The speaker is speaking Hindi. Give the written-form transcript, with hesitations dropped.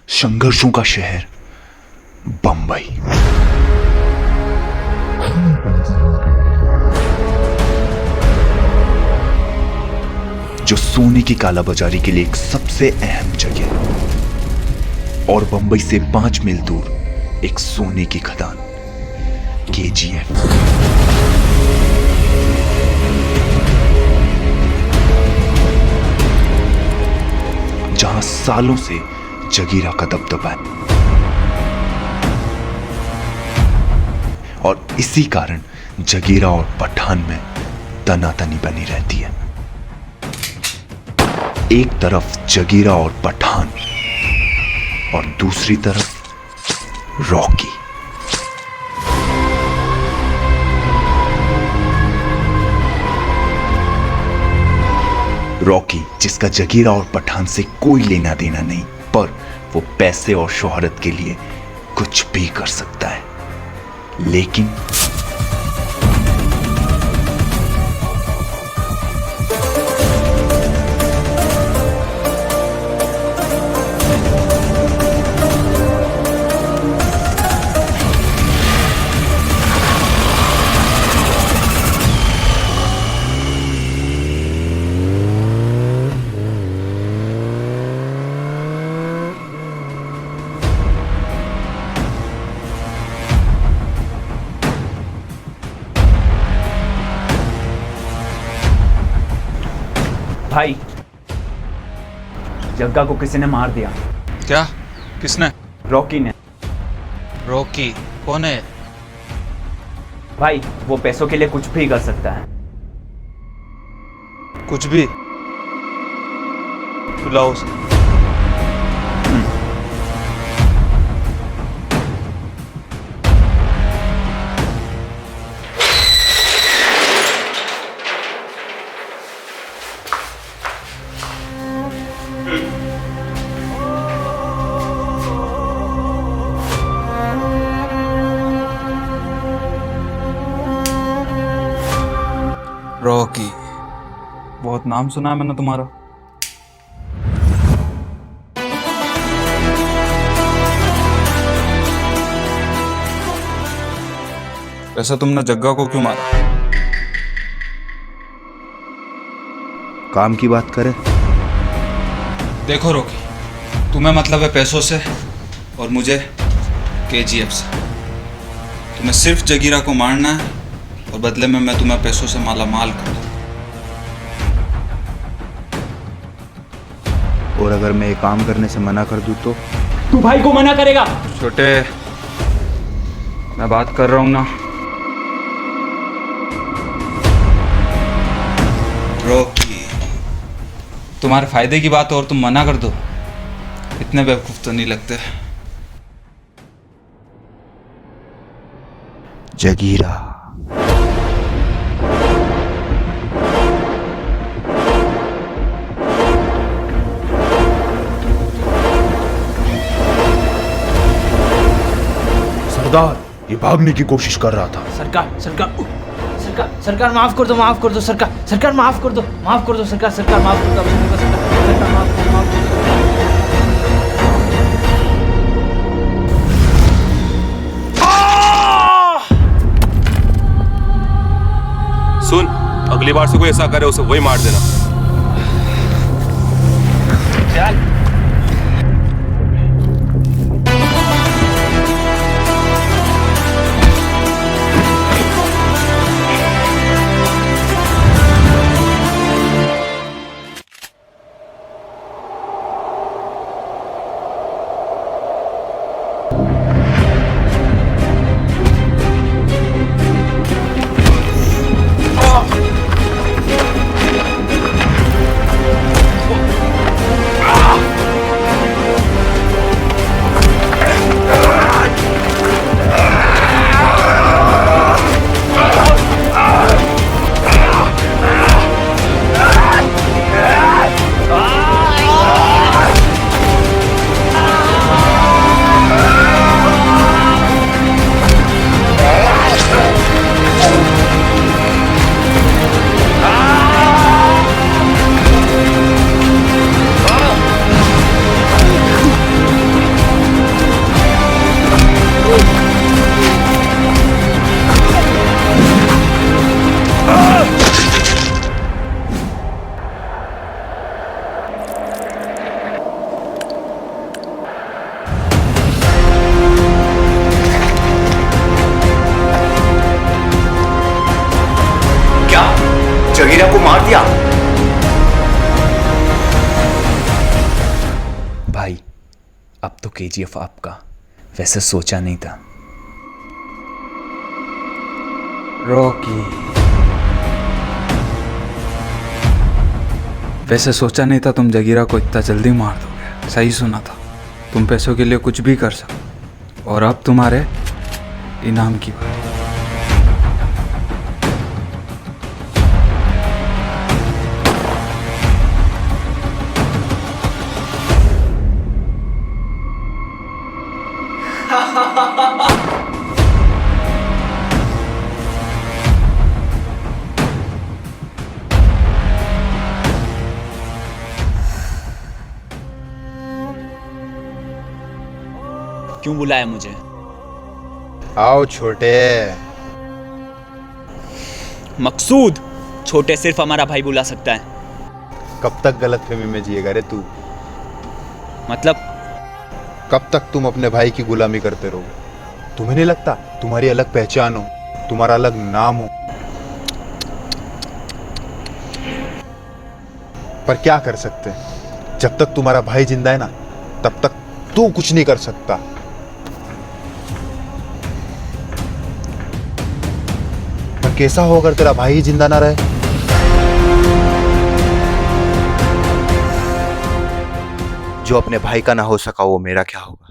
संघर्षों का शहर बंबई। जो सोने की कालाबाजारी के लिए एक सबसे अहम जगह है, और बंबई से 5 मील दूर एक सोने की खदान केजीएफ। जहां सालों से जगीरा का दबदबा है, और इसी कारण जगीरा और पठान में तनातनी बनी रहती है। एक तरफ जगीरा और पठान और दूसरी तरफ रॉकी। रॉकी जिसका जगीरा और पठान से कोई लेना देना नहीं, पर वो पैसे और शोहरत के लिए कुछ भी कर सकता है। लेकिन भाई, जग्गा को किसी ने मार दिया। क्या? किसने? रॉकी ने। रॉकी कौन है? भाई, वो पैसों के लिए कुछ भी कर सकता है। कुछ भी? बुलाओ उसे। रॉकी, बहुत नाम सुना है मैंने तुम्हारा। वैसे तुमने जग्गा को क्यों मारा? काम की बात करें। देखो रॉकी, तुम्हें मतलब है पैसों से और मुझे केजीएफ से। तुम्हें सिर्फ जगीरा को मारना है और बदले में मैं तुम्हें पैसों से माला माल कर दूं। और अगर मैं ये काम करने से मना कर दूं तो? तू भाई को मना करेगा? छोटे, मैं बात कर रहा हूं ना। रॉकी, तुम्हारे फायदे की बात और तुम मना कर दो, इतने बेवकूफ तो नहीं लगते। जगीरा सरदार, ये भागने की कोशिश कर रहा था। सरकार सरकार सरकार सरकार माफ कर दो, माफ कर दो सरकार, सरकार माफ कर दो, माफ कर दो सरकार, सरकार माफ कर दो, सरकार माफ कर दो, माफ कर दो। सुन, अगली बार से कोई ऐसा करे उसे वही मार देना। चल। अब तो केजीएफ आपका, वैसे सोचा नहीं था। रॉकी, वैसे सोचा नहीं था तुम जगीरा को इतना जल्दी मार दोगे। सही सुना था, तुम पैसों के लिए कुछ भी कर सकते। और अब तुम्हारे इनाम की बारी। क्यों बुलाया मुझे? आओ छोटे। मकसूद, छोटे सिर्फ हमारा भाई बुला सकता है। कब तक गलतफहमी में जिएगा रे तू? मतलब कब तक तुम अपने भाई की गुलामी करते रहोगे? तुम्हें नहीं लगता तुम्हारी अलग पहचान हो, तुम्हारा अलग नाम हो? पर क्या कर सकते हैं, जब तक तुम्हारा भाई जिंदा है ना, तब तक तू कुछ नहीं कर सकता। पर कैसा हो अगर तेरा भाई ही जिंदा ना रहे? जो अपने भाई का ना हो सका वो मेरा क्या होगा?